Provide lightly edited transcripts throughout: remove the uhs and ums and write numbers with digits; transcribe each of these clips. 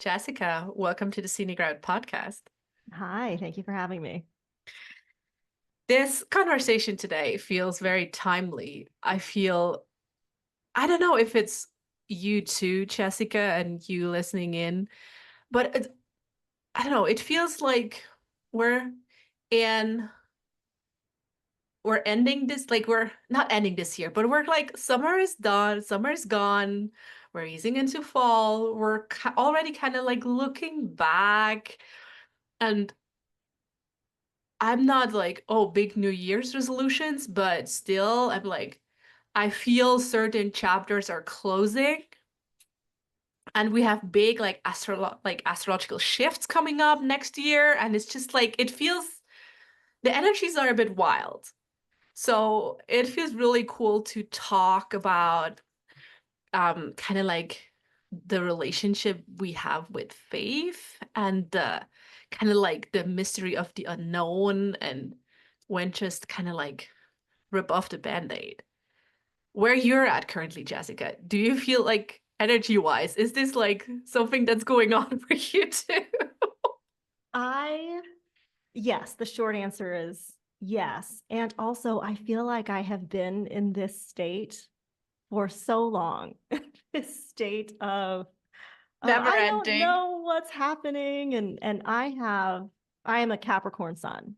Jessica. Welcome to the Scenic podcast. Hi, thank you for having me. This conversation today feels very timely. I don't know if it's you too, Jessica, and you listening in, but I don't know, it feels like we're in, we're ending this, like we're not ending this year, but we're like, summer is done, summer is gone, we're easing into fall, we're already kind of like looking back. And I'm not like, oh, big New Year's resolutions, but still, I'm like, I feel certain chapters are closing and we have big like astrological shifts coming up next year. And it's just like it feels the energies are a bit wild. So it feels really cool to talk about kind of like the relationship we have with faith and the kind of like the mystery of the unknown and when just kind of like rip off the band-aid. Where you're at currently, Jessica, do you feel like energy wise, is this like something that's going on for you too? I, yes, the short answer is yes. And also, I feel like I have been in this state for so long, this state of Never I don't ending. know what's happening. And I am a Capricorn sun.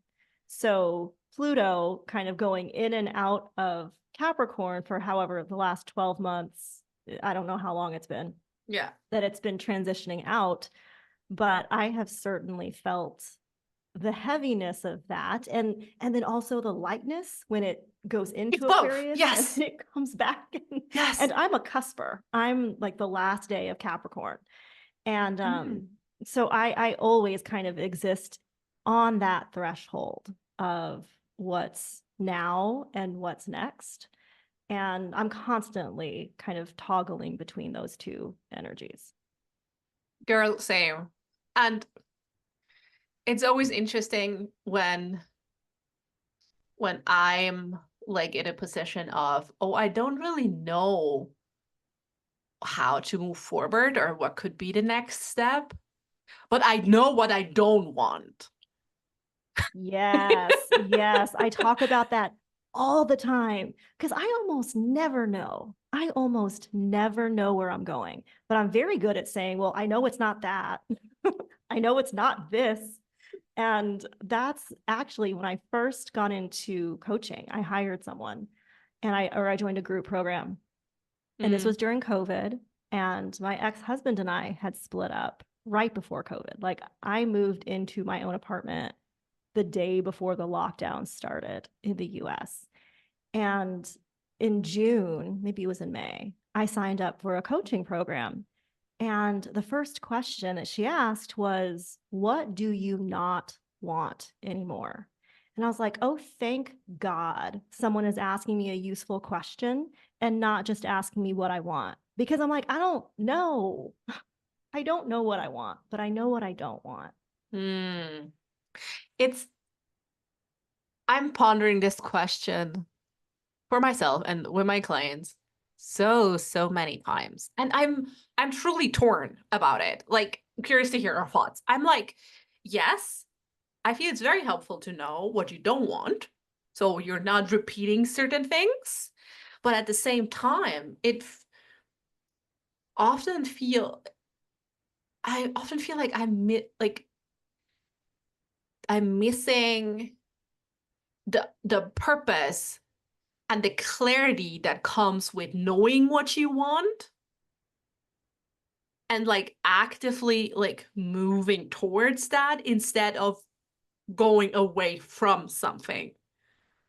So Pluto kind of going in and out of Capricorn for however the last 12 months, I don't know how long it's been, Yeah. that it's been transitioning out. But I have certainly felt the heaviness of that and then also the lightness when it goes It's into both. Aquarius and Yes. then it comes back Yes. and I'm a cusper. I'm like the last day of Capricorn. And Mm. so I always kind of exist on that threshold of what's now and what's next. And I'm constantly kind of toggling between those two energies. Girl, same. And it's always interesting when I'm like in a position of, oh, I don't really know how to move forward or what could be the next step, but I know what I don't want. Yes, yes. I talk about that all the time because I almost never know. I almost never know where I'm going, but I'm very good at saying, well, I know it's not that. I know it's not this. And that's actually when I first got into coaching, I hired someone and I joined a group program. And this Mm. was during COVID. And my ex-husband and I had split up right before COVID. Like I moved into my own apartment the day before the lockdown started in the US. And in June, maybe it was in May, I signed up for a coaching program. And the first question that she asked was, what do you not want anymore? And I was like, oh, thank God someone is asking me a useful question and not just asking me what I want. Because I'm like, I don't know. I don't know what I want, but I know what I don't want. Mm. It's I'm pondering this question for myself and with my clients so many times. And I'm truly torn about it. Like curious to hear your thoughts. I'm like, yes, I feel it's very helpful to know what you don't want. So you're not repeating certain things. But at the same time, often feel I often feel like I'm missing the purpose and the clarity that comes with knowing what you want and like actively like moving towards that instead of going away from something.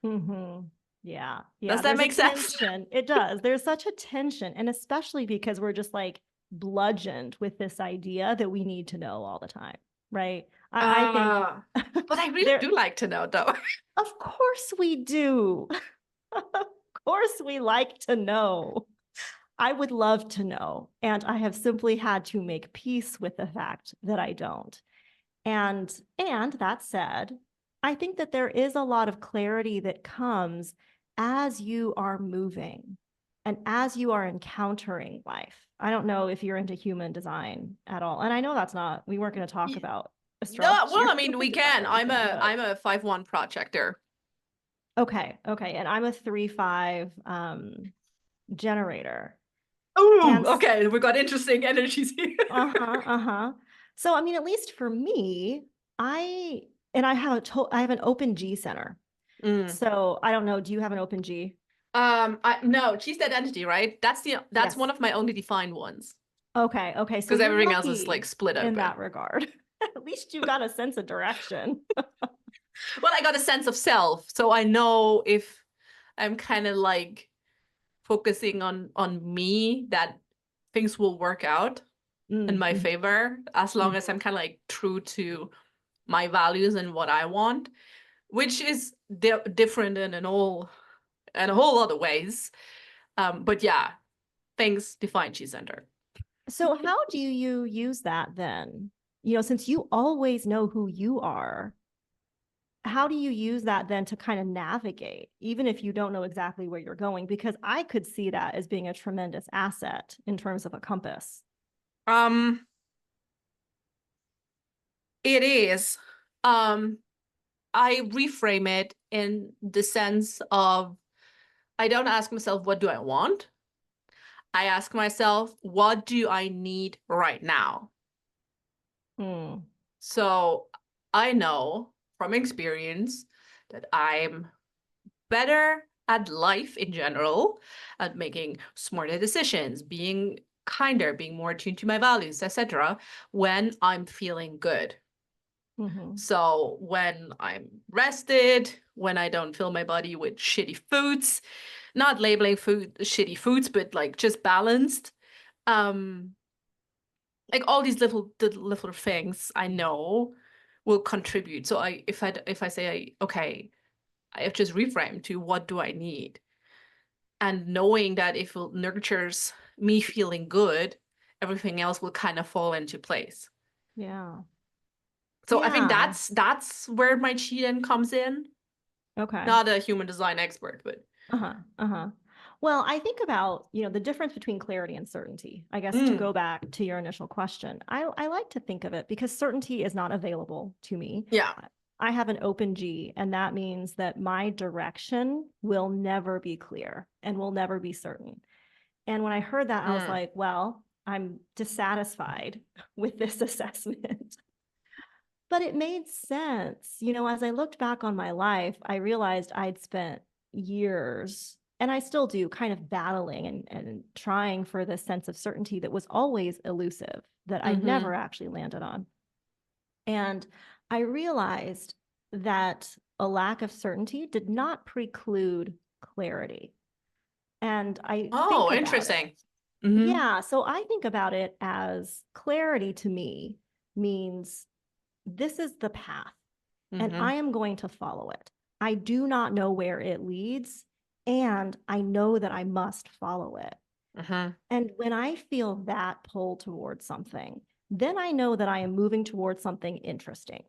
Mm-hmm. Yeah. Does Yeah. that There's a make sense? tension. It does. There's such a tension. And especially because we're just like bludgeoned with this idea that we need to know all the time. Right. I think Uh, but I really there, do like to know though. of course we do. Of course we like to know. I would love to know. And I have simply had to make peace with the fact that I don't. And that said, I think that there is a lot of clarity that comes as you are moving. And as you are encountering life, I don't know if you're into human design at all. And I know that's not, we weren't going to talk about No, astrology well, or I mean, human we design can. or I'm anything, a but I'm a 5-1 projector. okay. Okay. And I'm a 3-5 generator. Oh, And okay. We got interesting energies here. uh-huh, uh-huh. So I mean, at least for me, I have I have an open G center. Mm. So I don't know, do you have an open G? No, she's the identity, right? That's one Yes. of my only defined ones Okay, okay. So because you're everything else is like lucky split in open. that regard. At least you got a sense of direction. Well, I got a sense of self, so I know if I'm kind of like focusing on me that things will work out in my Mm-hmm. favor as long as I'm Mm-hmm. kind of like true to my values and what I want, which is different in a whole lot of ways. But yeah, things define Chi Center. So how do you use that then? You know, since you always know who you are, how do you use that then to kind of navigate, even if you don't know exactly where you're going? Because I could see that as being a tremendous asset in terms of a compass. Um, it is. Um, I reframe it in the sense of I don't ask myself, what do I want? I ask myself, what do I need right now? Hmm. So I know from experience that I'm better at life in general, at making smarter decisions, being kinder, being more attuned to my values, etc., when I'm feeling good. Mm-hmm. So when I'm rested, when I don't fill my body with shitty foods, not labeling food shitty foods, but like just balanced. Um, like all these little things I know will contribute. So if I say okay, I have just reframed to what do I need, and knowing that if it nurtures me feeling good, everything else will kind of fall into place. Yeah. So I think Yeah. that's where my cheat comes in. Okay. Not a human design expert, but Uh-huh. Uh-huh. Well, I think about, the difference between clarity and certainty. I guess to go mm, back to your initial question, I like to think of it because certainty is not available to me. yeah. I have an open G, and that means that my direction will never be clear and will never be certain. And when I heard that, I was Mm, like, well, I'm dissatisfied with this assessment. But it made sense. As I looked back on my life, I realized I'd spent years, and I still do, kind of battling and trying for this sense of certainty that was always elusive, that I mm-hmm. never actually landed on. And I realized that a lack of certainty did not preclude clarity. And I think Oh, about it. interesting. Mm-hmm. Yeah. So I think about it as clarity to me means this is the path and Mm-hmm. I am going to follow it. I do not know where it leads, and I know that I must follow it. Mm-hmm. And when I feel that pull towards something, then I know that I am moving towards something interesting.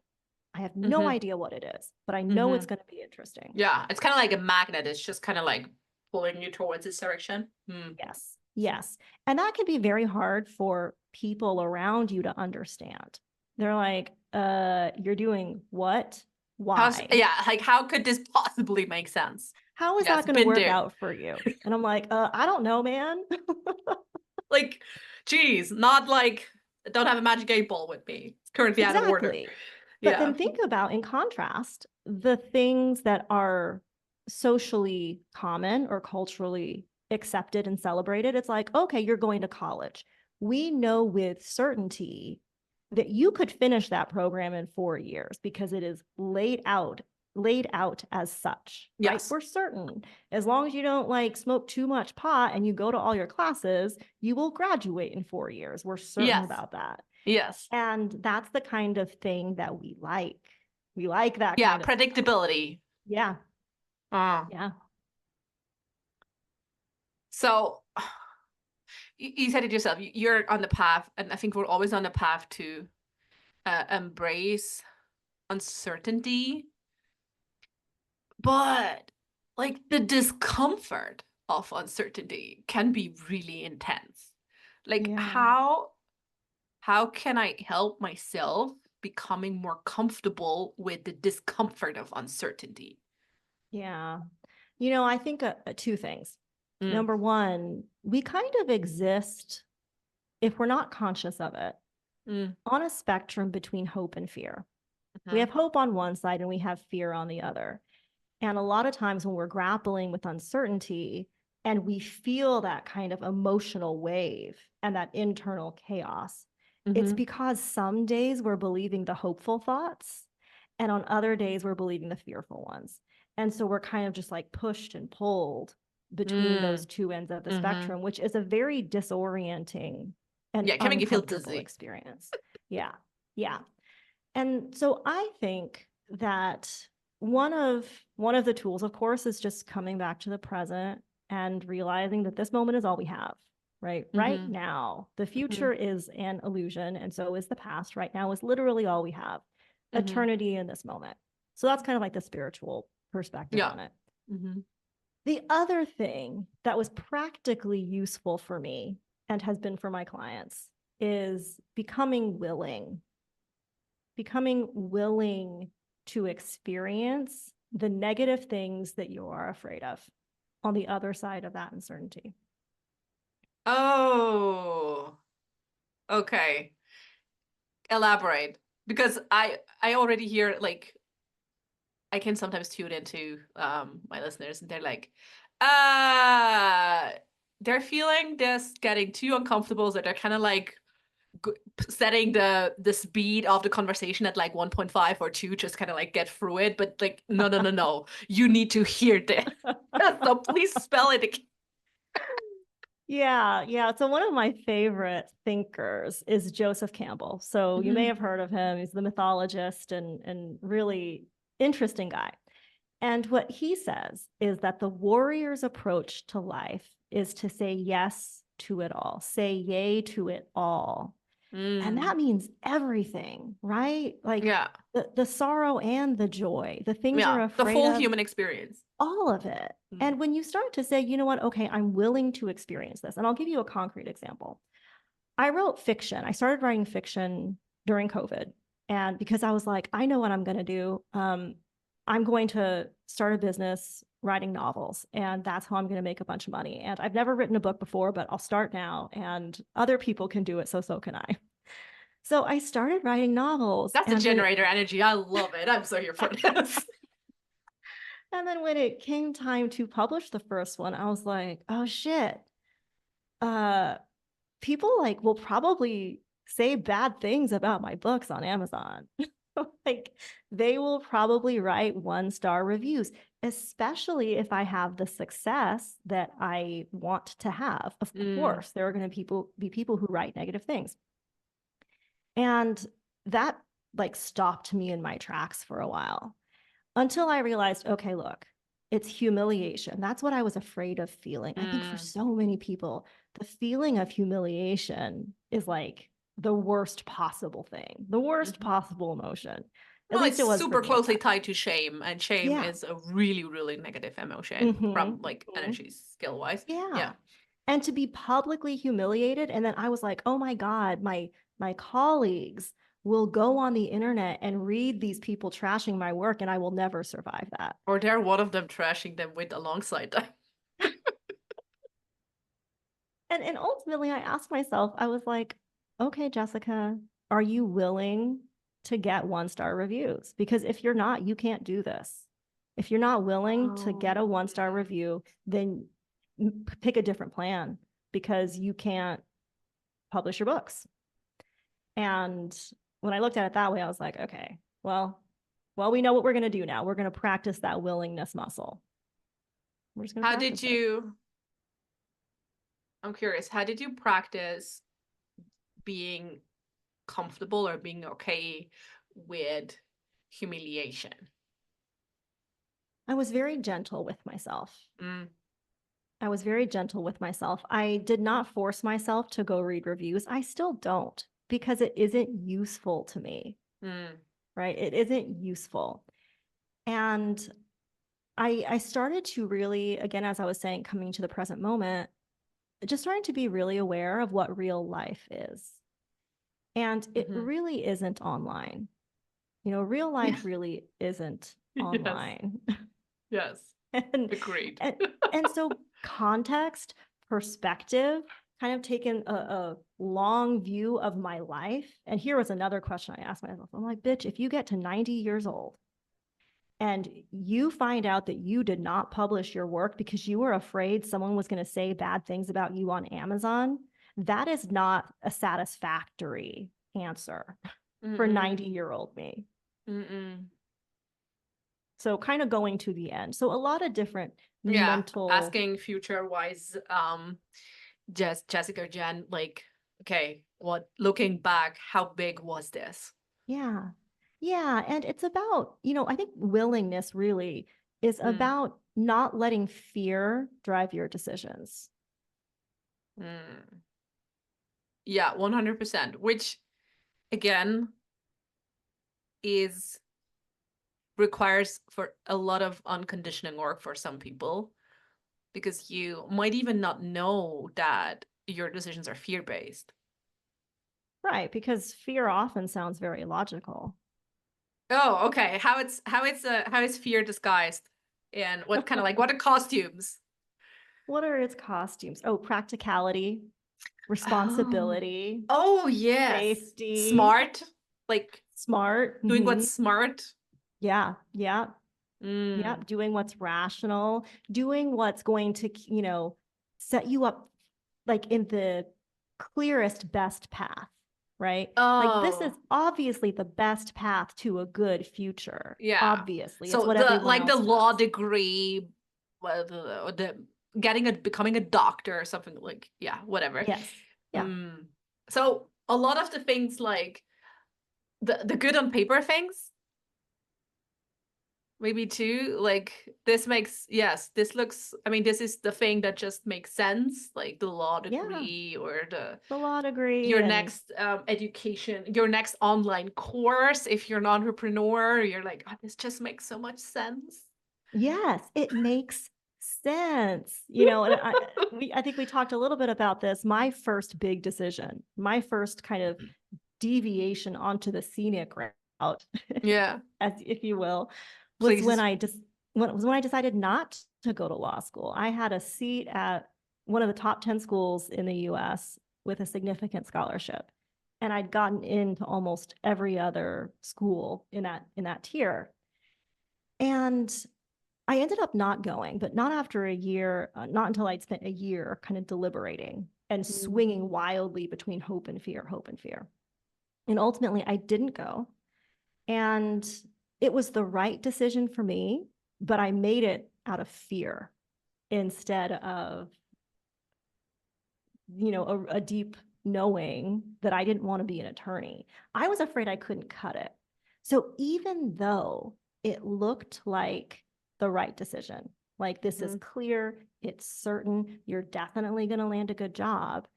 I have no Mm-hmm. idea what it is, but I know Mm-hmm. it's going to be interesting. Yeah, it's kind of like a magnet. It's just kind of like pulling you towards this direction. Mm. Yes. Yes. And that can be very hard for people around you to understand. They're like, you're doing what? Why? Yeah, like how could this possibly make sense? How is Yes, that going to been work there. out for you? And I'm like, I don't know, man. Like, geez, not like I don't have a magic 8 ball with me. It's currently out of order. Exactly. But Yeah. then think about, in contrast, the things that are socially common or culturally accepted and celebrated. It's like, okay, you're going to college. We know with certainty that you could finish that program in 4 years because it is laid out as such, right? Yes. We're certain. As long as you don't like smoke too much pot and you go to all your classes, you will graduate in 4 years. We're certain Yes. about that. Yes. And that's the kind of thing that we like. We like that Yeah, kind of stuff. predictability. Yeah. Uh, Yeah. so you said it yourself. You're on the path, and I think we're always on the path to embrace uncertainty, but like the discomfort. of uncertainty can be really intense. Like Yeah. how can I help myself becoming more comfortable with the discomfort of uncertainty? Yeah. I think two things. Mm, Number one, we kind of exist, if we're not conscious of it, mm, on a spectrum between hope and fear. We mhm, have hope on one side and we have fear on the other. And a lot of times when we're grappling with uncertainty and we feel that kind of emotional wave and that internal chaos, it's mhm, because some days we're believing the hopeful thoughts, and on other days we're believing the fearful ones. And so we're kind of just like pushed and pulled between those mm, two ends of the mhm. spectrum, which is a very disorienting and Yeah, it can make you feel uncomfortable dizzy. experience. Yeah. Yeah. And so I think that one of one of the tools, of course, is just coming back to the present and realizing that this moment is all we have, right? Right Mhm, now, the mhm, future is an illusion, and so is the past. Right now is literally all we have. mhm. Eternity in this moment. So that's kind of like the spiritual perspective Yeah. on it. Mhm. The other thing that was practically useful for me and has been for my clients is becoming willing to experience the negative things that you are afraid of on the other side of that uncertainty. Oh, okay. Elaborate. Because I already hear like I can sometimes tune into my listeners and they're like, uh they're feeling this getting too uncomfortable, so they're kind of like setting the speed of the conversation at like 1.5 or 2, just kind of like get through it, but like no no no no, you need to hear this. So please spell it again. Yeah, yeah. So one of my favorite thinkers is Joseph Campbell. So you may Mhm. have heard of him. He's the mythologist and really interesting guy. And what he says is that the warrior's approach to life is to say yes to it all, say yay to it all. And Mm. that means everything, right? Like Yeah. the sorrow and the joy, the things Yeah, you're the afraid full of, human experience. all of it. Mm. And when you start to say, you know what, okay, I'm willing to experience this. And I'll give you a concrete example. I wrote fiction. I started writing fiction during COVID. And because I was like, I know what I'm going to do. I'm going to start a business writing novels, and that's how I'm going to make a bunch of money. And I've never written a book before, but I'll start now, and other people can do it. So can I. So I started writing novels. That's the generator energy. I love it. I'm so here for this. And then when it came time to publish the first one, I was like, oh shit. Uh People like will probably say bad things about my books on Amazon. Like they will probably write 1-star reviews, especially if I have the success that I want to have. Of Mm, course, there are going to be people who write negative things. And that like stopped me in my tracks for a while until I realized, okay, look, it's humiliation. That's what I was afraid of feeling. I think for mm. so many people, the feeling of humiliation is like the worst possible thing, the worst Mhm. possible emotion. At Well, least it's it was for super me at closely that time. tied to shame, and shame Yeah. is a really, really negative emotion Mm-hmm. from like Hmm. energy skill wise. Yeah. Yeah. And to be publicly humiliated. And then I was like, oh my God, my colleagues will go on the internet and read these people trashing my work, and I will never survive that. Or they're one of them trashing them with alongside them. And ultimately I asked myself, I was like, okay, Jessica, are you willing to get 1-star reviews? Because if you're not, you can't do this. If you're not willing to get a Oh. 1-star review, then pick a different plan because you can't publish your books. And when I looked at it that way, I was like, okay, well, we know what we're going to do now. We're going to practice that willingness muscle. We're just going to How did practice it. you, I'm curious, how did you practice being comfortable or being okay with humiliation? I was very gentle with myself. Mm, I was very gentle with myself. I did not force myself to go read reviews. I still don't because it isn't useful to me, mm, right? It isn't useful. And I started to really, again, as I was saying, coming to the present moment, just starting to be really aware of what real life is. And it Mhm. really isn't online. Real life really isn't Yes. online. Yes. and, Agreed. and and so context, perspective, kind of taken a long view of my life. And here was another question I asked myself. I'm like, bitch, if you get to 90 years old and you find out that you did not publish your work because you were afraid someone was going to say bad things about you on Amazon, that is not a satisfactory answer for Mm-mm. 90-year-old me. Mm-mm. So kind of going to the end. So a lot of different Yeah, mental, asking future wise, Jessica Jen, like, okay, what looking back, how big was this? yeah. Yeah. And it's about, I think willingness really is Mm, about not letting fear drive your decisions. mm. Yeah, 100%, which again is requires for a lot of unconditioning work for some people because you might even not know that your decisions are fear-based. Right. Because fear often sounds very logical. Oh, okay. How is fear disguised? And what kind of like what are costumes? What are its costumes? Oh, practicality, Oh. responsibility, Oh, yes. safety, Smart. Like smart. doing what's smart. Yeah. Yeah. Yeah. Mm. Doing what's rational, doing what's going to, set you up like in the clearest, best path, right? Like this is Oh, obviously the best path to a good future. yeah. Obviously, it's So what the everyone like the else law does. degree, well, the getting a becoming a doctor or something like yeah, whatever. Yes. Yeah. Mm. So a lot of the things like the good on paper things maybe too like this makes yes this looks I mean this is the thing that just makes sense like the law Yeah. degree or the The law degree your and next education your next online course if you're an entrepreneur you're like oh, this just makes so much sense. yes, it makes sense. And I think we talked a little bit about this. My first big decision, my first kind of deviation onto the scenic route, Yeah, as if you will, was when please. I just when I decided not to go to law school. I had a seat at one of the top 10 schools in the US with a significant scholarship. And I'd gotten into almost every other school in that tier. And I ended up not going, but not after a year, not until I'd spent a year kind of deliberating and Mm. swinging wildly between hope and fear, hope and fear. And ultimately, I didn't go. And it was the right decision for me, but I made it out of fear instead of, a deep knowing that I didn't want to be an attorney. I was afraid I couldn't cut it. So even though it looked like the right decision, like this is Mhm. clear, it's certain, you're definitely going to land a good job,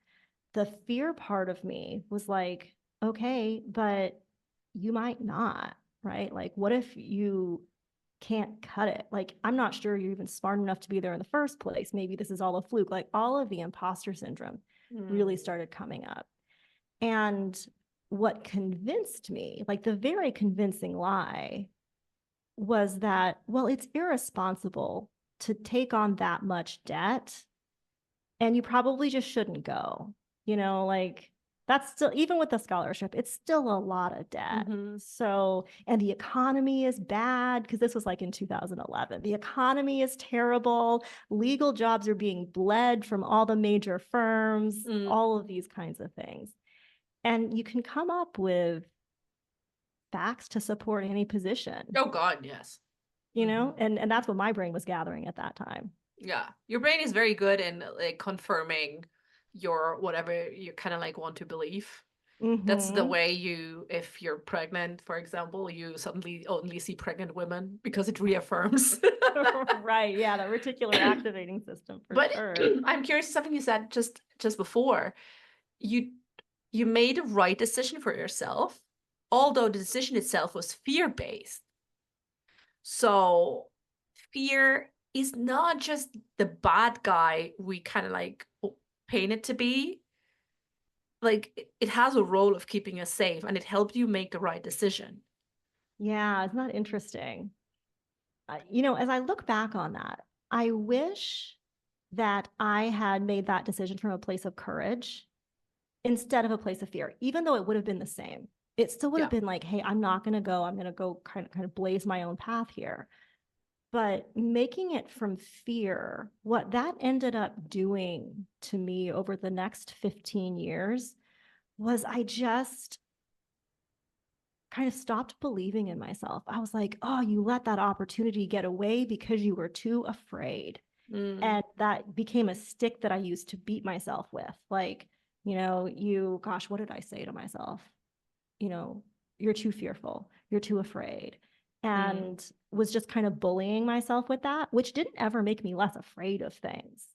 the fear part of me was like, okay, but you might not, right? Like, what if you can't cut it? Like, I'm not sure you're even smart enough to be there in the first place. Maybe this is all a fluke. Like, all of the imposter syndrome really Mm. started coming up. And what convinced me, like the very convincing lie, was that, well, it's irresponsible to take on that much debt and you probably just shouldn't go. Like that's still, even with the scholarship, it's still a lot of debt. Mhm. So, and the economy is bad because this was like in 2011. The economy is terrible. Legal jobs are being bled from all the major firms, Mm. all of these kinds of things. And you can come up with facts to support any position, Oh God, yes. Hmm. and that's what my brain was gathering at that time. Yeah, your brain is very good in like confirming your whatever you kind of like want to believe. That's the Mm-hmm. way you, if you're pregnant, for example, you suddenly only see pregnant women because it reaffirms. Right. Yeah, the reticular activating system for But sure. I'm curious, something you said just before. You you made a right decision for yourself, although the decision itself was fear-based. So fear is not just the bad guy we kind of like paint it to be. Like it has a role of keeping us safe and it helped you make the right decision. Yeah, isn't that interesting? As I look back on that, I wish that I had made that decision from a place of courage instead of a place of fear, even though it would have been the same. It still would have Yeah. been like, hey, I'm not going to go. I'm going to go kind of blaze my own path here. But making it from fear, what that ended up doing to me over the next 15 years was I just kind of stopped believing in myself. I was like, oh, you let that opportunity get away because you were too afraid. Mm, And that became a stick that I used to beat myself with. Like, gosh, what did I say to myself? You know, you're too fearful, you're too afraid. mm. And was just kind of bullying myself with that, which didn't ever make me less afraid of things.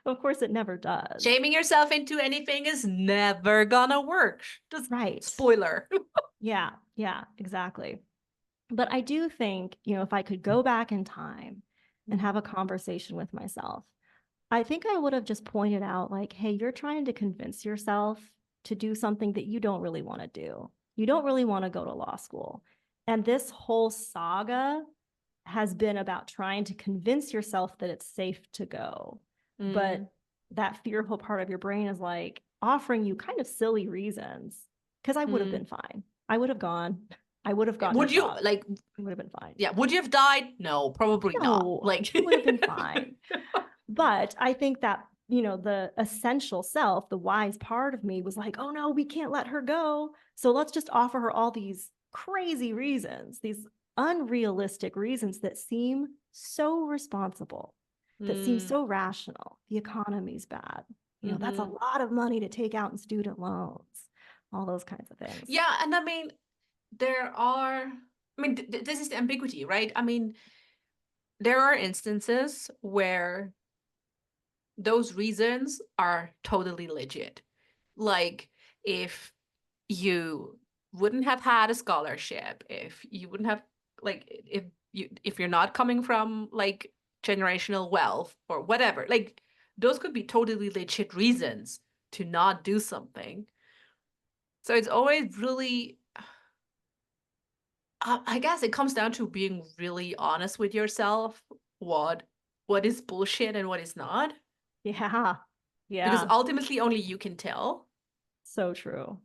Of course it never does. Shaming yourself into anything is never gonna work. Just Right. spoiler. Yeah, yeah, exactly. But I do think, if I could go back in time and have a conversation with myself, I think I would have just pointed out, like, hey, you're trying to convince yourself to do something that you don't really want to do. You don't really want to go to law school. And this whole saga has been about trying to convince yourself that it's safe to go. Mm, But that fearful part of your brain is like offering you kind of silly reasons because I would have mm. been fine. I would have gone. I would have gotten a Would you job. like, It would have been fine. yeah, would you have died? No, probably not. No, Like, I would have been fine. But I think that, the essential self, the wise part of me was like, oh no, we can't let her go. So let's just offer her all these crazy reasons, these unrealistic reasons that seem so responsible, that seem mm, so rational. The economy's bad. That's a mm-hmm. lot of money to take out in student loans, all those kinds of things. Yeah, and I mean, there are, I mean, this is the ambiguity, right? I mean, there are instances where those reasons are totally legit. Like if you wouldn't have had a scholarship, if you wouldn't have like if you're not coming from like generational wealth or whatever, like those could be totally legit reasons to not do something. So it's always really I guess it comes down to being really honest with yourself, what what is bullshit and what is not, Yeah. because Yeah. ultimately only you can tell. So true.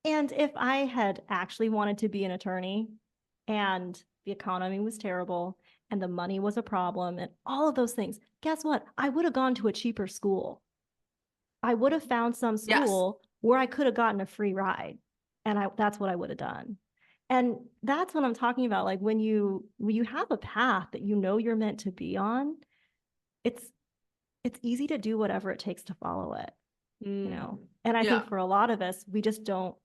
And if I had actually wanted to be an attorney and the economy was terrible and the money was a problem and all of those things, guess what? I would have gone to a cheaper school. I would have found some Yes. school where I could have gotten a free ride. And that's what I would have done. And that's what I'm talking about. Like when you have a path that you're meant to be on, it's it's easy to do whatever it takes to follow it. Mm. And I think Yeah. for a lot of us, we just don't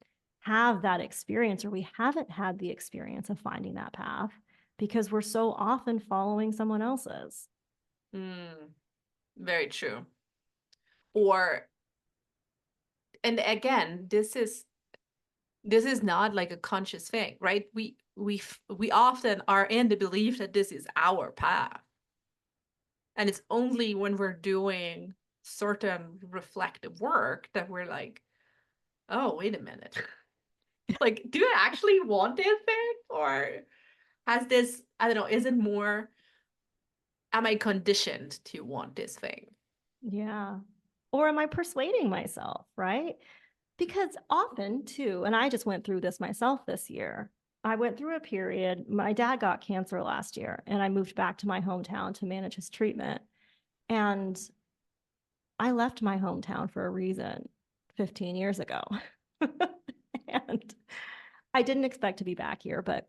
have that experience, or we haven't had the experience of finding that path because we're so often following someone else's. Mm. Very true. Or, and again, this is not like a conscious thing, right? We often are in the belief that this is our path. And it's only when we're doing certain reflective work that we're like, oh, wait a minute. Like, do I actually want this thing? Or has this, I don't know, is it more, am I conditioned to want this thing? Yeah. Or am I persuading myself, right? Because often, too, and I just went through this myself this year. I went through a period, my dad got cancer last year, and I moved back to my hometown to manage his treatment. And I left my hometown for a reason 15 years ago. And I didn't expect to be back here, but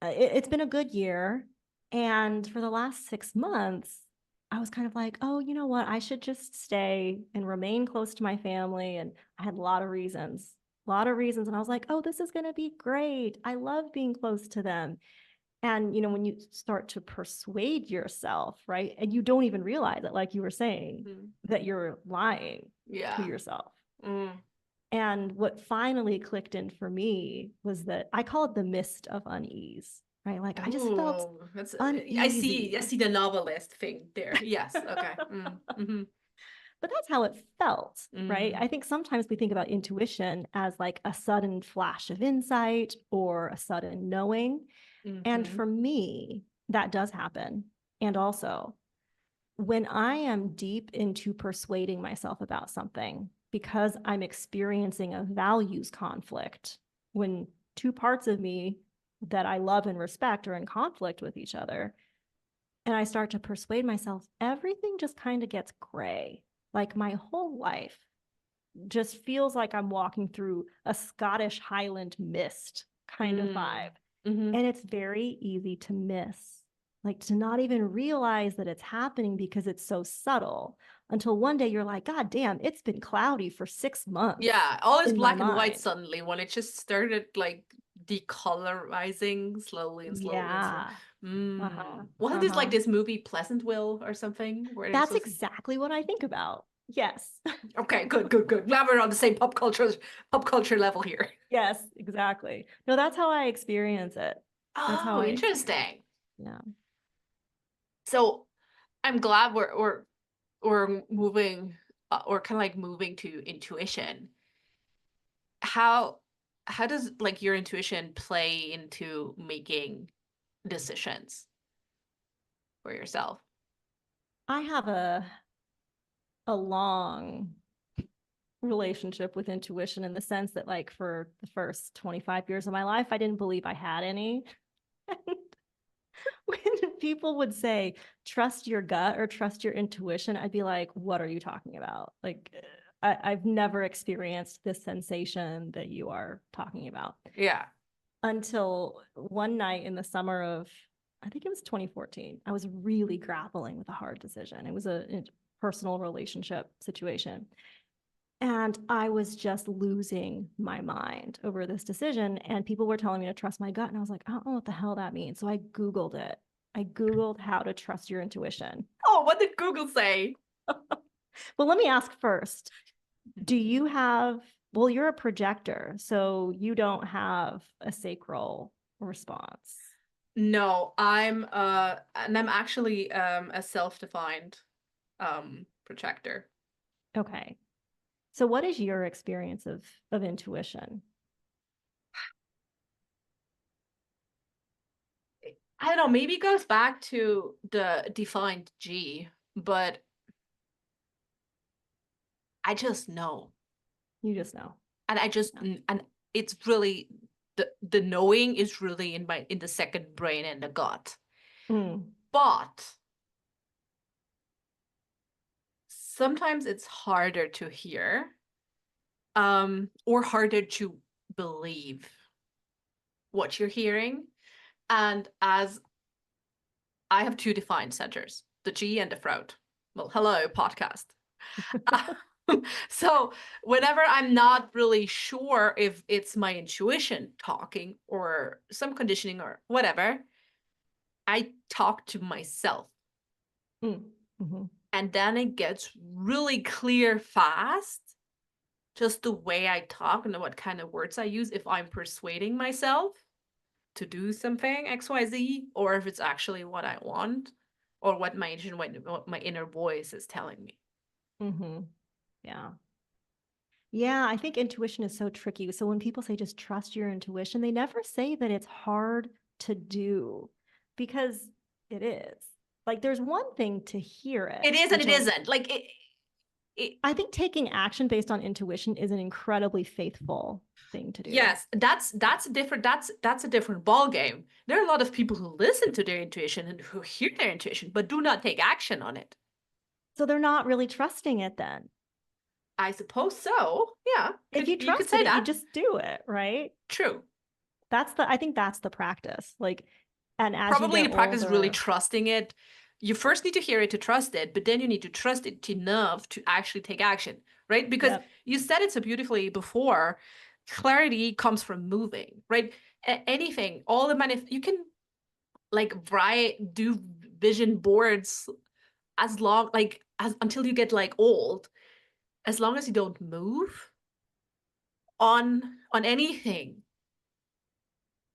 it's been a good year. And for the last 6 months, I was kind of like, oh, you know what? I should just stay and remain close to my family. And I had a lot of reasons, a lot of reasons. And I was like, oh, this is going to be great. I love being close to them. And, when you start to persuade yourself, right? And you don't even realize it, like you were saying, Mm. that you're lying to Yeah. yourself. Mm. And what finally clicked in for me was that I call it the mist of unease. right? Like I just felt Oh, that's I uneasy. see the novelist thing there. Yes. Okay. Mm-hmm. But that's how it felt, right? Mm-hmm. I think sometimes we think about intuition as like a sudden flash of insight or a sudden knowing. And Mm-hmm. for me, that does happen. And also, when I am deep into persuading myself about something because I'm experiencing a values conflict, when two parts of me that I love and respect are in conflict with each other, and I start to persuade myself, everything just kind of gets gray. Like my whole life just feels like I'm walking through a Scottish Highland mist kind of vibe. Mm-hmm. And it's very easy to miss, like to not even realize that it's happening because it's so subtle until one day you're like, God damn, it's been cloudy for 6 months Yeah, all is in my black and white mind. suddenly when it just started like decolorizing slowly and slowly and slowly. Yeah. Uh-huh. Wasn't this like Uh-huh. this movie Pleasantville or something where there's That's also exactly what I think about. Yes. okay, good, good, good. Glad we're on the same pop culture level here. Yes, exactly. No, that's how I experience it. That's how Oh, I experience. interesting. Yeah. So I'm glad we're moving or kind of like moving to intuition. How how does like your intuition play into making decisions for yourself? I have a long relationship with intuition in the sense that like for the first 25 years of my life, I didn't believe I had any. When people would say, trust your gut or trust your intuition, I'd be like, what are you talking about? Like, I've never experienced this sensation that you are talking about Yeah. until one night in the summer of, I think it was 2014. I was really grappling with a hard decision. It was a personal relationship situation. And I was just losing my mind over this decision. And people were telling me to trust my gut. And I was like, I don't know what the hell that means. So I Googled it. I Googled how to trust your intuition. Oh, what did Google say? Well, let me ask first, do you have, well, you're a projector, so you don't have a sacral response. No, I'm actually a self-defined projector. Okay. So what is your experience of intuition? I don't know, maybe it goes back to the defined G, but I just know. You just know. And I just Yeah. and it's really the knowing is really in the second brain and the gut. Mm. But sometimes it's harder to hear, or harder to believe what you're hearing. And as I have two defined centers, the G and the throat. Well, hello, podcast. So whenever I'm not really sure if it's my intuition talking or some conditioning or whatever, I talk to myself. Mm. Mhm. And then it gets really clear fast, just the way I talk and what kind of words I use if I'm persuading myself to do something XYZ, or if it's actually what I want, or what my inner voice is telling me. Mhm. Yeah. Yeah, I think intuition is so tricky. So when people say just trust your intuition, they never say that it's hard to do because it is. Like there's one thing to hear It it, is and which it isn't. Like it I think taking action based on intuition is an incredibly faithful thing to do. yes, that's a different that's a different ball game. There are a lot of people who listen to their intuition and who hear their intuition but do not take action on it. So they're not really trusting it then. I suppose so. Yeah, If you you could trusted say it, you that. just do it, right? True. I think that's the practice. Like, and as you Probably get the practice is really older, trusting it. You first need to hear it to trust it, but then you need to trust it enough to actually take action, right? Because yep. you said it so beautifully before, clarity comes from moving, right? Anything, all the you can like write, do vision boards as long like as until you get like old, as long as you don't move on anything.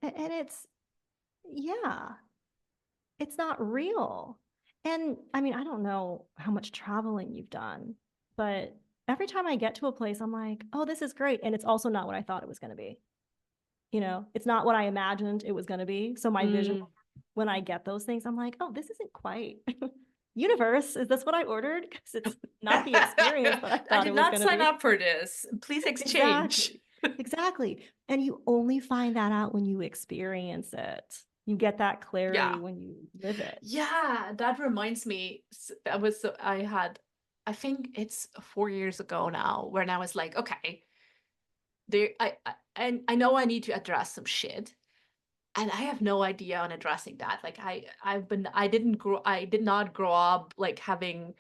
And it's Yeah, it's not real. And I mean, I don't know how much traveling you've done, but every time I get to a place, I'm like, oh, this is great. And it's also not what I thought it was going to be. It's not what I imagined it was going to be. So my vision, Mm. when I get those things, I'm like, oh, this isn't quite universe. Is this what I ordered? Because it's not the experience that I I thought did it was not going to sign be. up for this. Please exchange. Exactly. Exactly. And you only find that out when you experience it. You get that clarity Yeah. when you live it. Yeah, that reminds me. I think it's 4 years ago now, when I was like, okay, and I know I need to address some shit, and I have no idea on addressing that. Like I did not grow up having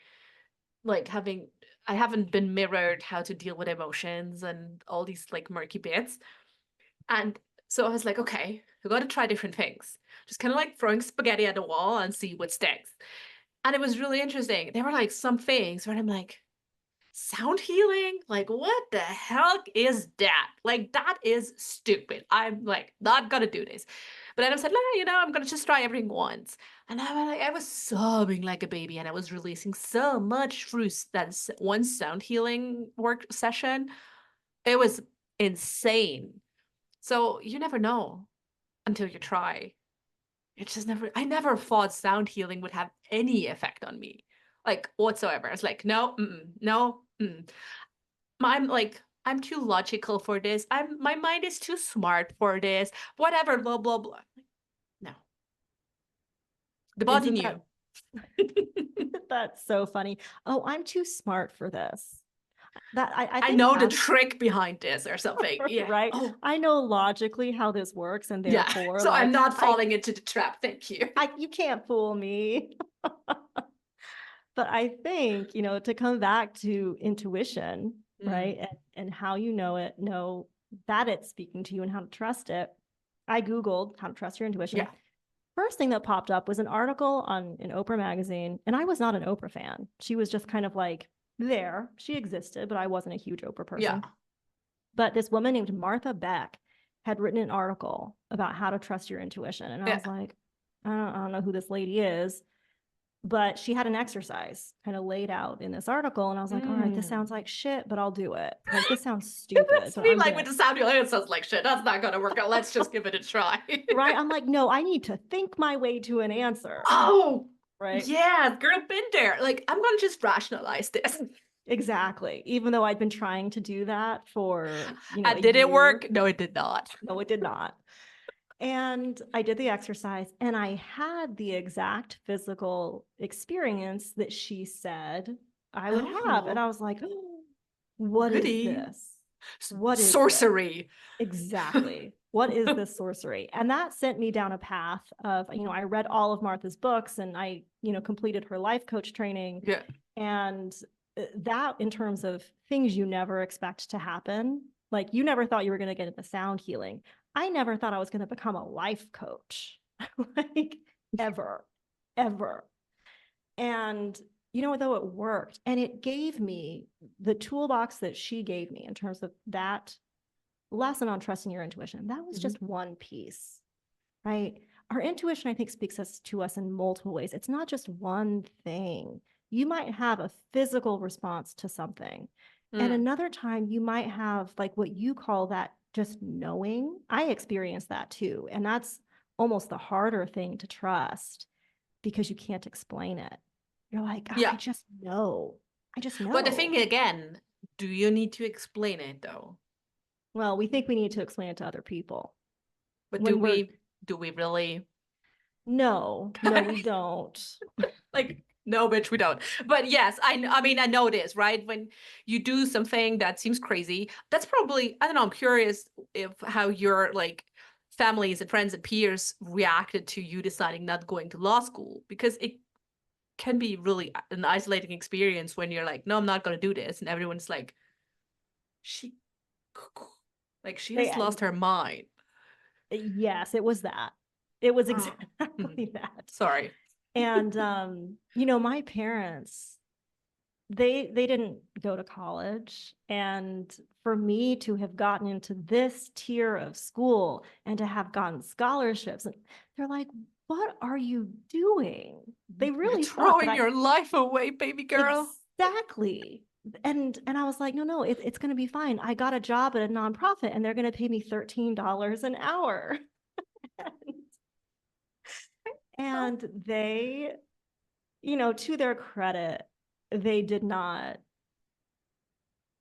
I haven't been mirrored how to deal with emotions and all these like murky bits. And so I was like, okay, we got to try different things. Just kind of like throwing spaghetti at the wall and see what sticks. And it was really interesting. There were like some things where I'm like, sound healing? Like, what the hell is that? Like, that is stupid. I'm like, not gonna do this. But then I said, no, I'm gonna just try everything once. And I was sobbing like a baby, and I was releasing so much through that one sound healing work session. It was insane. So you never know until you try. I never thought sound healing would have any effect on me, like whatsoever. It's like, no, no. I'm like, I'm too logical for this. My mind is too smart for this. Whatever, blah, blah, blah. No, the body Isn't knew. that's so funny? Oh, I'm too smart for this. That I I think know the as trick behind this or something. Yeah. right. Oh, I know logically how this works, and yeah. therefore, So I'm like not I falling into the trap. Thank you. you can't fool me. But I think, to come back to intuition, Mm, right? And how you know that it's speaking to you and how to trust it. I Googled how to trust your intuition. yeah. First thing that popped up was an article on an Oprah magazine. And I was not an Oprah fan. She was just kind of like there. She existed, but I wasn't a huge Oprah Yeah. person. But this woman named Martha Beck had written an article about how to trust your intuition. And I Yeah. was like, I don't know who this lady is, but she had an exercise kind of laid out in this article. And I was like, all right, this Mm. sounds like shit, but I'll do it. Like, this sounds stupid, That's but me I'm like going with to, the sound. It sounds like shit. That's not gonna work out. Let's just give it a try. right? I'm like, no, I need to think my way to an answer, Oh, right? yeah, girl, been there. Like, I'm gonna just rationalize this. Exactly. Even though I'd been trying to do that for, a Did it year. work? No, it did not. No, it did not. And I did the exercise and I had the exact physical experience that she said I would have. And Oh, I was like, oh, what is goody. this? What is this? Sorcery. Exactly. What is this sorcery? And that sent me down a path of, I read all of Martha's books and I, completed her life coach training. Yeah. And that, in terms of things you never expect to happen, like you never thought you were going to get into sound healing. I never thought I was going to become a life coach, like ever, ever. And though it worked, and it gave me the toolbox that she gave me in terms of that lesson on trusting your intuition. That was Mhm. just one piece, right? Our intuition, I think, speaks to us in multiple ways. It's not just one thing. You might have a physical response to something. And Mm. another time you might have like what you call that just knowing. I experienced that too. And that's almost the harder thing to trust because you can't explain it. You're like, oh, I Yeah. just know. I just But the thing know. again, do you need to explain it though? Well, we think we need to explain it to other people But when we're do we really? no, we don't. Like, no, bitch, we don't. But yes, I mean, I know it is, right? When you do something that seems crazy, that's probably, I don't know, I'm curious if how your like families and friends and peers reacted to you deciding not going to law school, because it can be really an isolating experience when you're like, no, I'm not going to do this. And everyone's like, she, like, she They has lost her mind. Yes, it was that. It was Oh, exactly that. sorry. And my parents, they didn't go to college, and for me to have gotten into this tier of school and to have gotten scholarships, and they're like, what are you doing? They You're really thought that throwing I your life away, baby girl. exactly. And I was like, no, no, it's going to be fine. I got a job at a nonprofit and they're going to pay me $13 an hour. And they, to their credit, they did not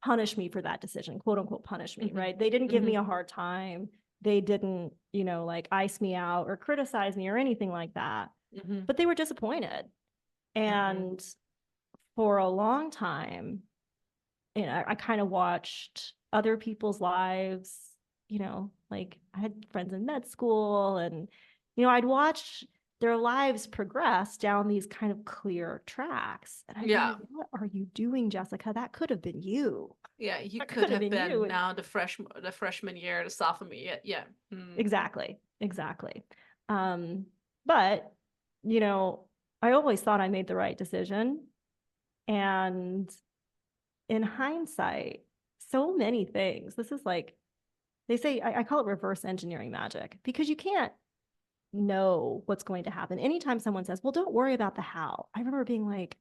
punish me for that decision, quote unquote, punish me, Mhm. right? They didn't give me Mhm. a hard time. They didn't, like ice me out or criticize me or anything like that. Mhm. But they were disappointed. Mhm. And for a long time, I kind of watched other people's lives, like I had friends in med school, and, I'd watch their lives progress down these kind of clear tracks. And I'd be Yeah. like, what are you doing, Jessica? That could have been you. Yeah, you That could could have have been you. been And now the freshman year, the sophomore year. Yeah. Mm. exactly, exactly. But, you know, I always thought I made the right decision. And in hindsight, so many things, this is like, they say, I call it reverse engineering magic, because you can't know what's going to happen. Anytime someone says, well, don't worry about the how, I remember being like,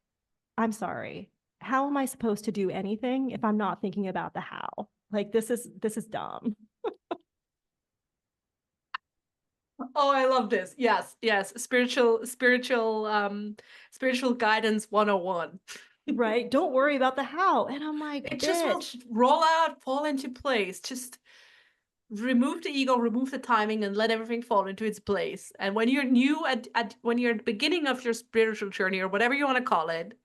I'm sorry. How am I supposed to do anything if I'm not thinking about the how? Like this is dumb. Oh, I love this. Yes, yes. Spiritual guidance 101. Right? Don't worry about the how. And I'm like, It just will bitch. roll out, fall into place. Just remove the ego, remove the timing, and let everything fall into its place. And when you're new when you're at the beginning of your spiritual journey or whatever you want to call it,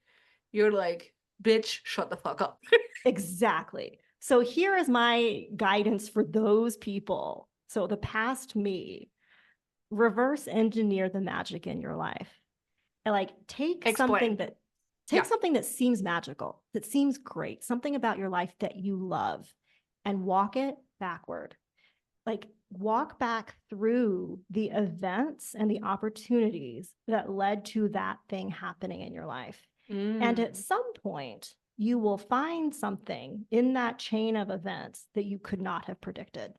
you're like, bitch, shut the fuck up. Exactly. So here is my guidance for those people. So the past me, reverse engineer the magic in your life. And like Explain. take Yeah. something that seems magical, that seems great, something about your life that you love, and walk it backward. Like walk back through the events and the opportunities that led to that thing happening in your life. And at Mm. some point, you will find something in that chain of events that you could not have predicted,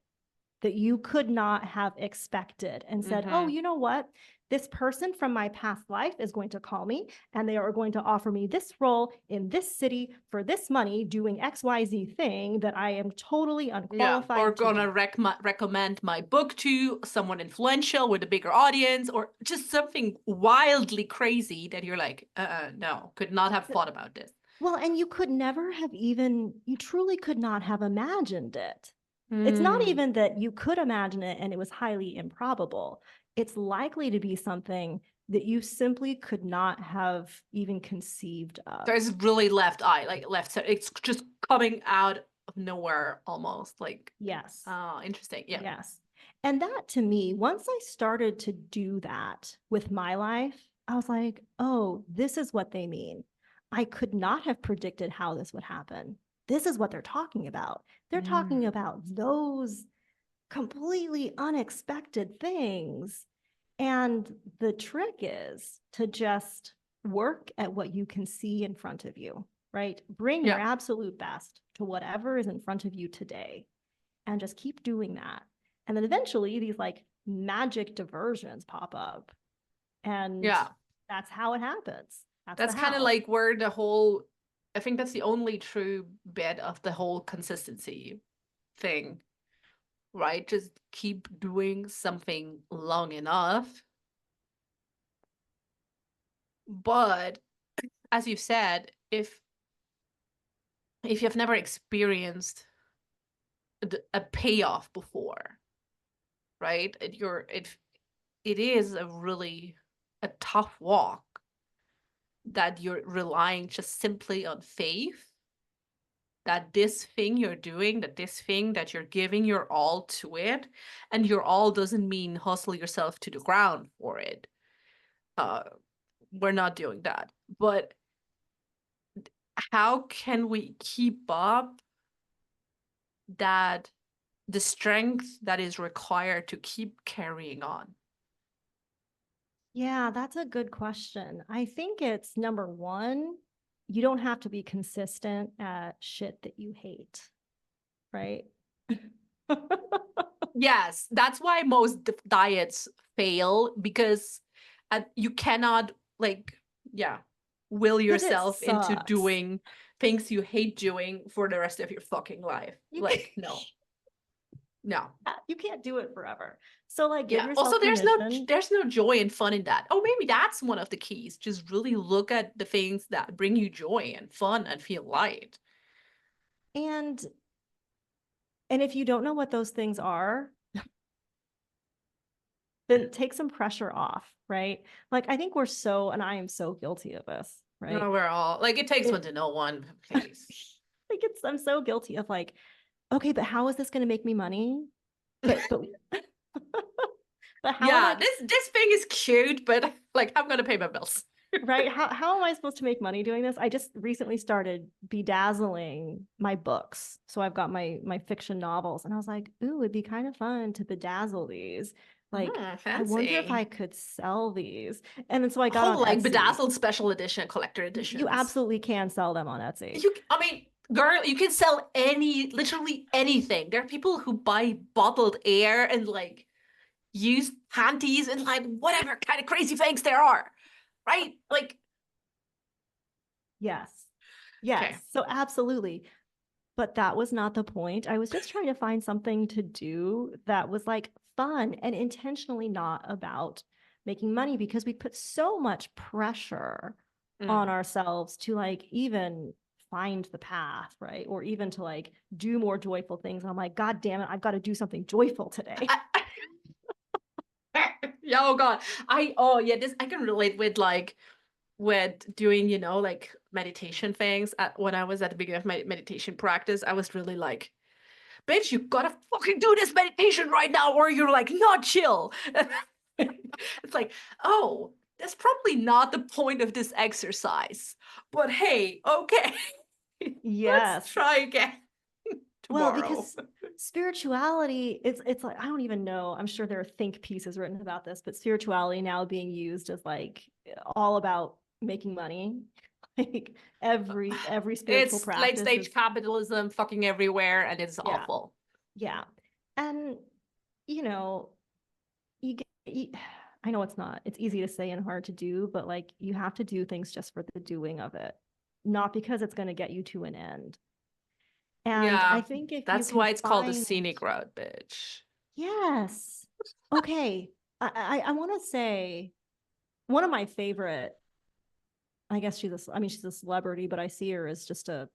that you could not have expected, and said, oh, Mm-hmm. you know what? This person from my past life is going to call me and they are going to offer me this role in this city for this money doing XYZ thing that I am totally Yeah, or unqualified to do. gonna recommend my book to someone influential with a bigger audience, or just something wildly crazy that you're like, no, could not have thought about this. Well, and you could never have you truly could not have imagined it. It's not Hmm. even that you could imagine it and it was highly improbable. It's likely to be something that you simply could not have even conceived of. There's really left eye, like left side. It's just coming out of nowhere almost. Like, Yes. oh, interesting. Yeah. Yes. And that to me, once I started to do that with my life, I was like, oh, this is what they mean. I could not have predicted how this would happen. This is what they're talking about. They're talking Mm. about those completely unexpected things. And the trick is to just work at what you can see in front of you, right? Bring your Yeah. absolute best to whatever is in front of you today and just keep doing that. And then eventually these like magic diversions pop up. And Yeah. that's how it happens. That's the That's kind of how. like where the whole, I think that's the only true bit of the whole consistency thing, right? Just keep doing something long enough. But as you said, if you've never experienced a payoff before, right? It is a really a tough walk that you're relying just simply on faith that this thing you're doing, that this thing that you're giving your all to it, and your all doesn't mean hustle yourself to the ground for it. Uh, we're not doing that. But how can we keep up that the strength that is required to keep carrying on? Yeah, that's a good question. I think it's number one, you don't have to be consistent at shit that you hate, right? Yes, that's why most diets fail, because you cannot, like, yeah, will Because it yourself into sucks. doing things you hate doing for the rest of your fucking life. You can't, Like, no, no. you can't do it forever. So like give Yeah. Also, yourself permission. there's no joy and fun in that. Oh, maybe that's one of the keys. Just really look at the things that bring you joy and fun and feel light. And if you don't know what those things are, then take some pressure off, right? Like I think we're so, and I am so guilty of this, right? No, we're all like, it takes one It, to know one, like please. I'm so guilty of like, okay, but how is this going to make me money? But but how am Yeah, I this thing is cute, but like, I'm gonna pay my bills. right? How am I supposed to make money doing this? I just recently started bedazzling my books. So I've got my fiction novels and I was like, ooh, it'd be kind of fun to bedazzle these. Like, I wonder if I Fancy. could sell these. And then so I got on Whole like Etsy. bedazzled special edition, collector You editions. absolutely can sell them on Etsy. I mean, girl, you can sell literally anything. There are people who buy bottled air and like used panties and like whatever kind of crazy things there are, right? Like, Yes. Yes. okay. So absolutely. But that was not the point. I was just trying to find something to do that was like fun and intentionally not about making money because we put so much pressure on Mm. ourselves to like even find the path, right? Or even to like do more joyful things. And I'm like, God damn it, I've got to do something joyful today. Yeah, oh God. Oh yeah, this I can relate with like with doing, like meditation things. When I was at the beginning of my meditation practice, I was really like, bitch, you gotta fucking do this meditation right now, or you're like not chill. It's like, oh, that's probably not the point of this exercise. But hey, okay, let's Yes. try again Well, tomorrow. because spirituality, it's like I don't even know. I'm sure there are think pieces written about this, but spirituality now being used as like all about making money. Like every spiritual It's late practice stage is capitalism fucking everywhere, and it's yeah, awful. yeah. And you know, I know it's easy to say and hard to do, but like you have to do things just for the doing of it, not because it's going to get you to an end. And I Yeah, think if you that's can why it's called the find scenic road, bitch. yes. Okay. I want to say one of my favorite, I guess she's a celebrity, but I see her as just a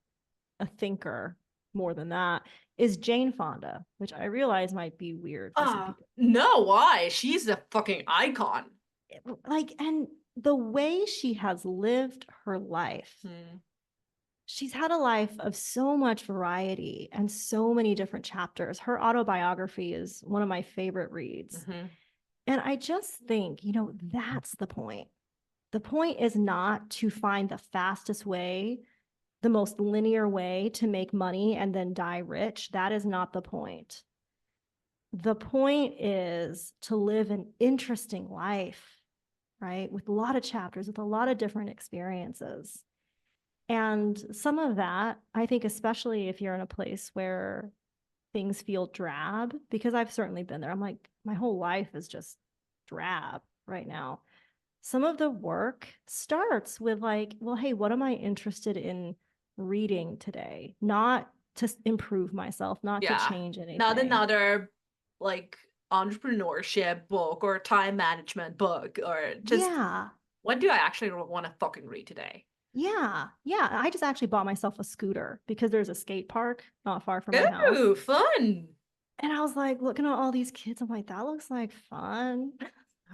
thinker more than that, is Jane Fonda, which I realize might be weird for some people. No, why? She's a fucking icon. Like, and the way she has lived her life, Hmm. she's had a life of so much variety and so many different chapters. Her autobiography is one of my favorite reads. Hmm. And I just think, that's the point. The point is not to find the fastest way, the most linear way to make money and then die rich. That is not the point. The point is to live an interesting life, right? With a lot of chapters, with a lot of different experiences. And some of that, I think, especially if you're in a place where things feel drab, because I've certainly been there. I'm like, my whole life is just drab right now. Some of the work starts with like, well, hey, what am I interested in reading today? Not to improve myself, not to Yeah. change Not anything. another like entrepreneurship book or time management book, or just Yeah. what do I actually want to fucking read today? Yeah. Yeah. I just actually bought myself a scooter because there's a skate park not far from my house. Ooh, fun. And I was like, looking at all these kids, I'm like, that looks like fun.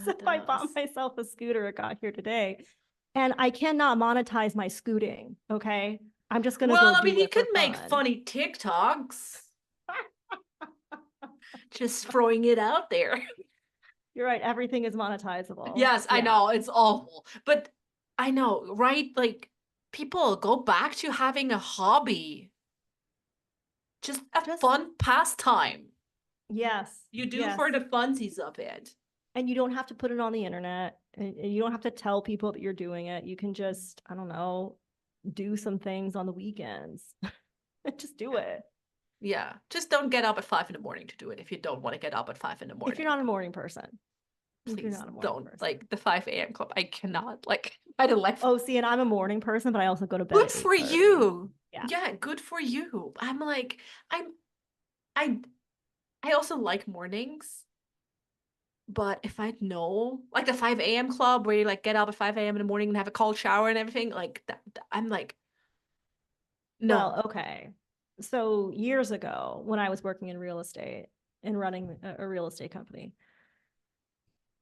So It I bought does. myself a scooter. It got here today. And I cannot monetize my scooting. Okay. I'm just going to Well, go I mean, do you it for could make fun. funny TikToks. Just throwing it out there. You're right. Everything is monetizable. Yes, I Yeah. know, it's awful. But I know, right? Like, people go back to having a hobby, just a Just, fun pastime yes. you do Yes. for the funsies of it. And you don't have to put it on the internet and you don't have to tell people that you're doing it. You can just, I don't know, do some things on the weekends. Just do it. Yeah. Just don't get up at 5 in the morning to do it if you don't want to get up at 5 in the If you're morning. not a morning person. If you're Please not a morning don't. person. Like the 5 a.m. club. I cannot. Like I don't like. Oh, see, and I'm a morning person, but I also go to bed Good at for 8:30. you. Yeah. Yeah, good for you. I'm like, I'm I I also like mornings, but if I know like the 5 a.m. club where you like get up at 5 a.m. in the morning and have a cold shower and everything, like I'm like, no. Well, okay. So years ago, when I was working in real estate and running a real estate company,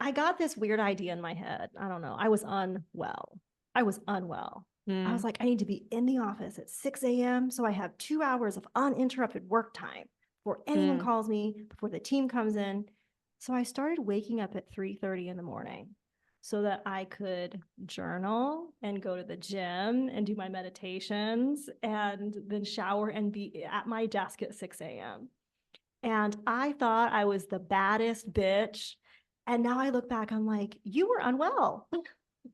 I got this weird idea in my head. I don't know. I was unwell. I was unwell. I was Mm, like, I need to be in the office at 6 a.m. So I have 2 hours of uninterrupted work time before anyone mm, calls me, before the team comes in. So I started waking up at 3:30 in the morning so that I could journal and go to the gym and do my meditations and then shower and be at my desk at 6 a.m. And I thought I was the baddest bitch. And now I look back, I'm like, you were unwell.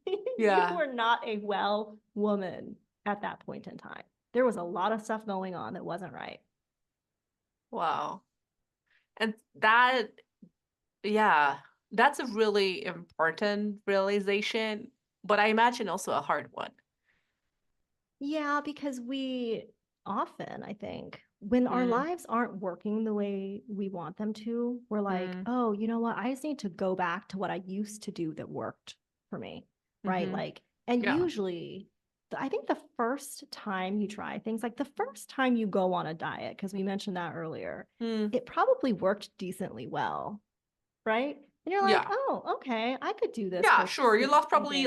You yeah. were not a well woman at that point in time. There was a lot of stuff going on that wasn't right. Wow. And that, yeah, that's a really important realization, but I imagine also a hard one. Yeah, because we often, I think, when our Mm, lives aren't working the way we want them to, we're like, mm, oh, you know what? I just need to go back to what I used to do that worked for me. Right. mm-hmm. Like, and Yeah. usually, I think the first time you try things, like the first time you go on a diet, because we mentioned that earlier, Mm, it probably worked decently well. Right. And you're like, yeah. oh, okay, I could do this Yeah, for sure. three You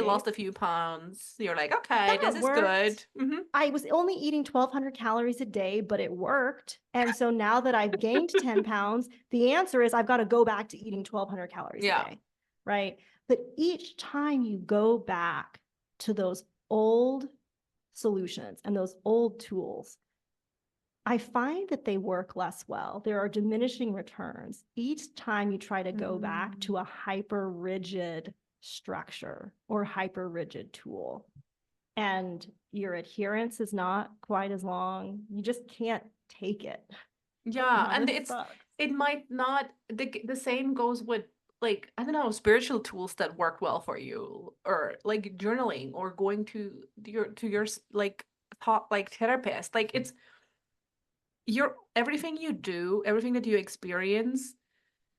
days. lost a few pounds. You're like, okay, this That is good. worked. Hmm. I was only eating 1,200 calories a day, but it worked. And so now that I've gained 10 pounds, the answer is I've got to go back to eating 1,200 calories a Yeah. day. Right. But each time you go back to those old solutions and those old tools, I find that they work less well. There are diminishing returns each time you try to go back Mm. to a hyper rigid structure or hyper rigid tool. And your adherence is not quite as long. You just can't take it. Yeah, Now and this sucks. it might not the same goes with like I don't know, spiritual tools that work well for you or like journaling or going to your like thought like therapist. Like it's your everything you do, everything that you experience,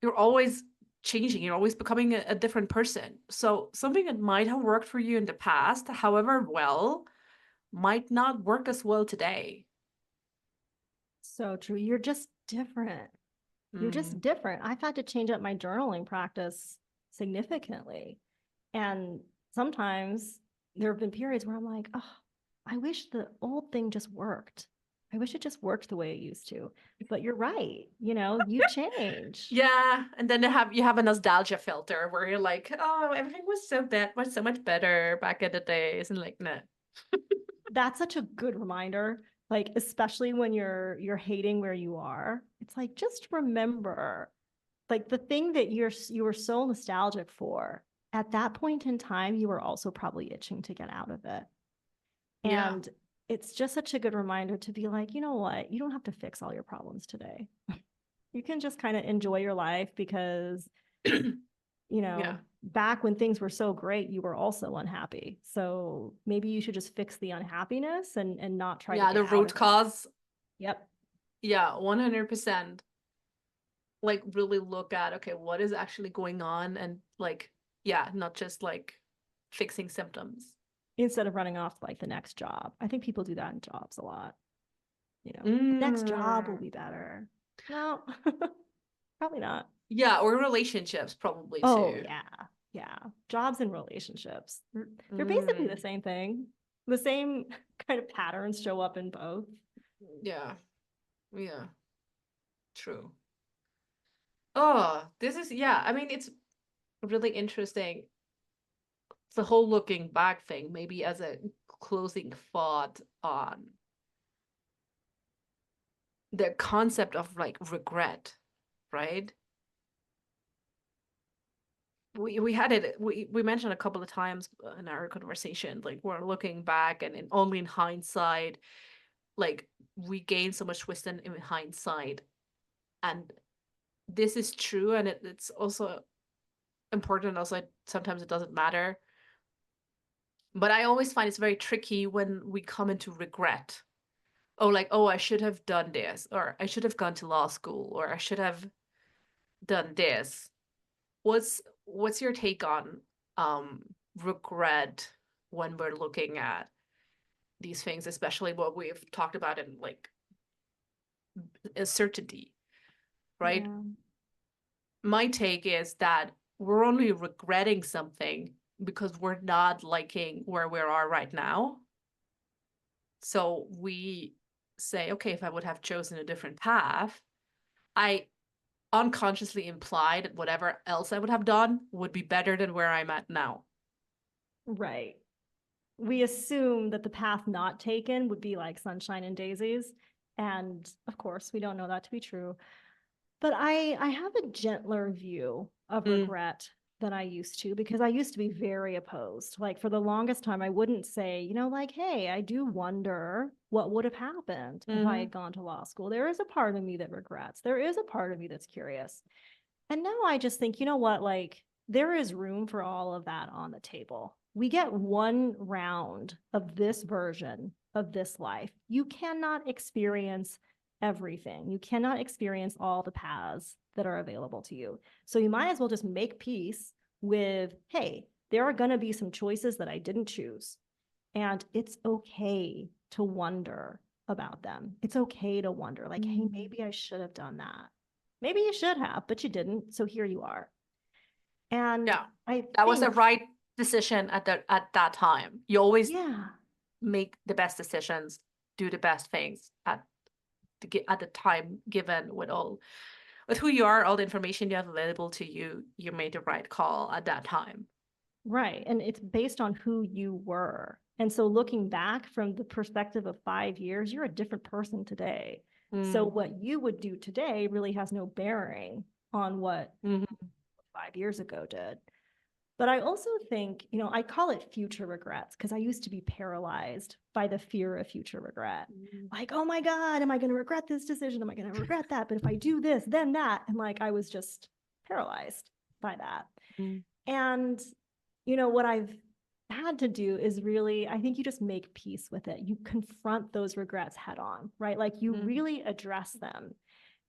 you're always changing, you're always becoming a different person. So something that might have worked for you in the past, however well, might not work as well today. So true. You're just different. You're Mm. just different. I've had to change up my journaling practice significantly. And sometimes there have been periods where I'm like, oh, I wish the old thing just worked. I wish it just worked the way it used to. But you're right. You change. Yeah, and then you have a nostalgia filter where you're like, oh, everything was so bad, was so much better back in the days, and like, nah. That's such a good reminder, like especially when you're hating where you are. It's like just remember, like the thing that you were so nostalgic for at that point in time, you were also probably itching to get out of it. Yeah. And it's just such a good reminder to be like, you know what, you don't have to fix all your problems today. You can just kind of enjoy your life because Yeah. back when things were so great, you were also unhappy. So maybe you should just fix the unhappiness and not try to Yeah, get the out root of it. cause. Yep. Yeah, 100%. Like really look at, okay, what is actually going on and like, yeah, not just like fixing symptoms. Instead of running off like the next job. I think people do that in jobs a lot. The next job will Mm. be better. No, probably not. Yeah, or relationships probably Oh, too. yeah. Yeah. Jobs and relationships. They're basically the Mm. same thing. The same kind of patterns show up in both. Yeah. Yeah. True. Oh, this is yeah, I mean it's really interesting the whole looking back thing, maybe as a closing thought on the concept of like regret, right? we had it, we mentioned a couple of times in our conversation, like we're looking back and only in hindsight, like we gain so much wisdom in hindsight. And this is true, and it's also important. Also, sometimes it doesn't matter. But I always find it's very tricky when we come into regret. Oh, like, oh, I should have done this, or I should have gone to law school, or I should have done this. What's your take on regret when we're looking at these things, especially what we've talked about in like certainty, right? Yeah. My take is that we're only regretting something because we're not liking where we are right now. So we say, okay, if I would have chosen a different path, I unconsciously implied that whatever else I would have done would be better than where I'm at now. Right. We assume that the path not taken would be like sunshine and daisies. And of course, we don't know that to be true. But I have a gentler view of Mm, regret than I used to, because I used to be very opposed. Like for the longest time, I wouldn't say, like, hey, I do wonder what would have happened if I mm-hmm, had gone to law school. There is a part of me that regrets. There is a part of me that's curious. And now I just think, you know what, like there is room for all of that on the table. We get one round of this version of this life. You cannot experience everything. You cannot experience all the paths that are available to you. So you might as well just make peace with, hey, there are going to be some choices that I didn't choose. And it's okay to wonder about them. It's okay to wonder, like, hey, maybe I should have done that. Maybe you should have, but you didn't. So here you are. And yeah, I that was the think, right decision at that time. You always yeah, make the best decisions, do the best things at the time given with who you are, all the information you have available to you. You made the right call at that time. right. And it's based on who you were. And so looking back from the perspective of 5 years, you're a different person today. So Mm, what you would do today really has no bearing on what mhm, 5 years ago did. But I also think, I call it future regrets because I used to be paralyzed by the fear of future regret. mm, Like, oh my God, am I going to regret this decision? Am I going to regret that? But if I do this, then that. And like, I was just paralyzed by that. mm, And, what I've had to do is really, I think you just make peace with it. You confront those regrets head on, right? Like you mm, really address them.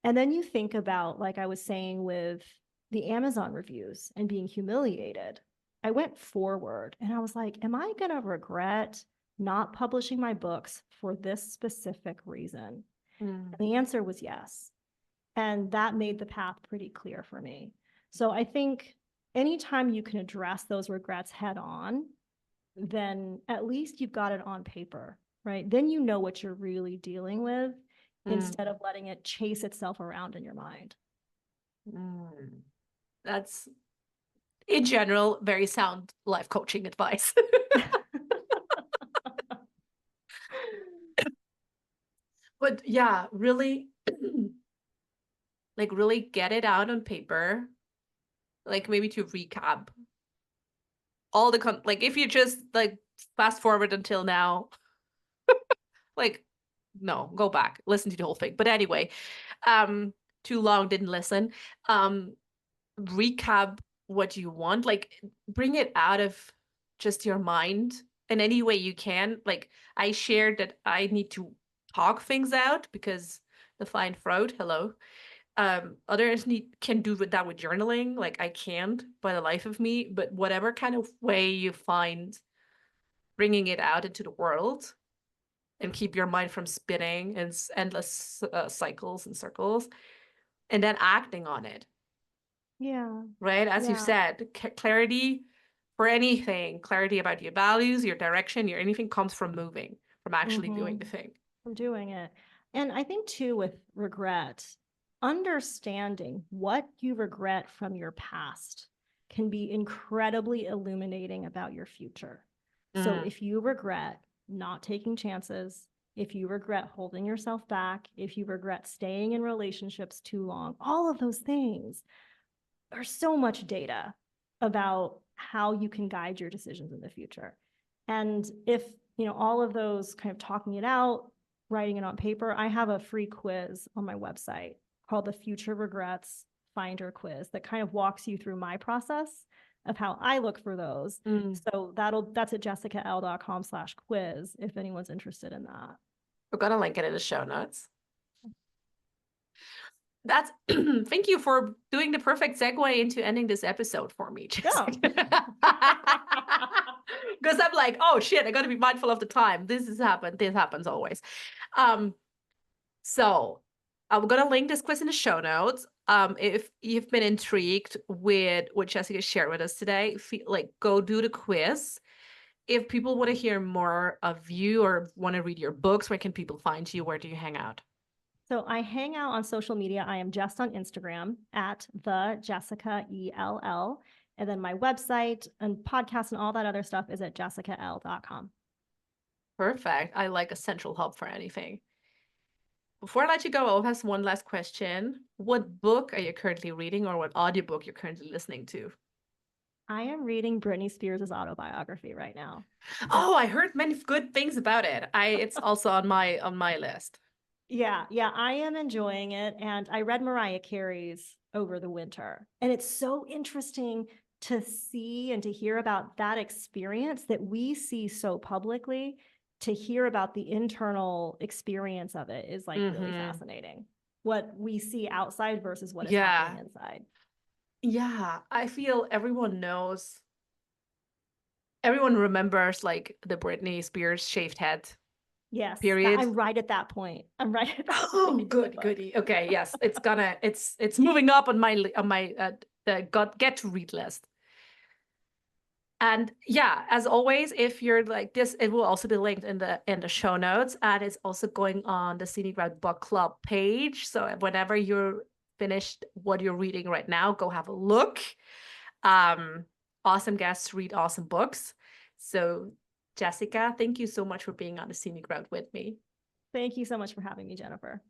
And then you think about, like I was saying with the Amazon reviews and being humiliated. I went forward and I was like, am I going to regret not publishing my books for this specific reason? mm. And the answer was yes. And that made the path pretty clear for me. So I think anytime you can address those regrets head on, then at least you've got it on paper, right? Then you know what you're really dealing with Mm, instead of letting it chase itself around in your mind. mm. That's in general very sound life coaching advice. But yeah, really, like really get it out on paper. Like maybe to recap all the like if you just like fast forward until now, like no, go back, listen to the whole thing. But anyway, um, too long, didn't listen. Um, recap what you want, like bring it out of just your mind in any way you can. Like I shared that I need to talk things out because the fine throat, hello. Others can do with that with journaling. Like I can't by the life of me, but whatever kind of way you find bringing it out into the world and keep your mind from spinning in endless cycles and circles, and then acting on it, Yeah. right? As you've Yeah. said, clarity for anything, clarity about your values, your direction, your anything comes from moving, from actually doing Mm-hmm. the thing. I'm doing it. And I think too, with regret, understanding what you regret from your past can be incredibly illuminating about your future. So Mm, if you regret not taking chances, if you regret holding yourself back, if you regret staying in relationships too long, all of those things are so much data. about how you can guide your decisions in the future. And if, all of those kind of talking it out, writing it on paper, I have a free quiz on my website called the Future Regrets Finder Quiz that kind of walks you through my process of how I look for those. Mm. So that's at jessicaell.com/quiz if anyone's interested in that. We're gonna link it in the show notes. That's thank you for doing the perfect segue into ending this episode for me, Jessica. Because I'm like, oh shit, I gotta be mindful of the time. This happens always. So I'm gonna link this quiz in the show notes. If you've been intrigued with what Jessica shared with us today, go do the quiz. If people want to hear more of you or want to read your books, where can people find you? Where do you hang out? So I hang out on social media. I am just on Instagram at the Jessica ELL. And then my website and podcast and all that other stuff is at jessicaell.com. Perfect. I like a central hub for anything. Before I let you go, I'll have one last question. What book are you currently reading, or what audiobook you're currently listening to? I am reading Britney Spears' autobiography right now. Oh, I heard many good things about it. It's also on my list. Yeah, I am enjoying it. And I read Mariah Carey's over the winter. And it's so interesting to see and to hear about that experience that we see so publicly. To hear about the internal experience of it is like really fascinating. What we see outside versus what is happening inside. Yeah, I feel everyone remembers like the Britney Spears shaved head Yes, period. I'm right at that point. I'm right at that Oh, point goody. Okay, yes, it's moving up on my the get to read list. And yeah, as always, if you're like this, it will also be linked in the show notes, and it's also going on the Scenic Route Book Club page. So whenever you're finished what you're reading right now, go have a look. Awesome guests read awesome books. So Jessica, thank you so much for being on the Scenic Route with me. Thank you so much for having me, Jennifer.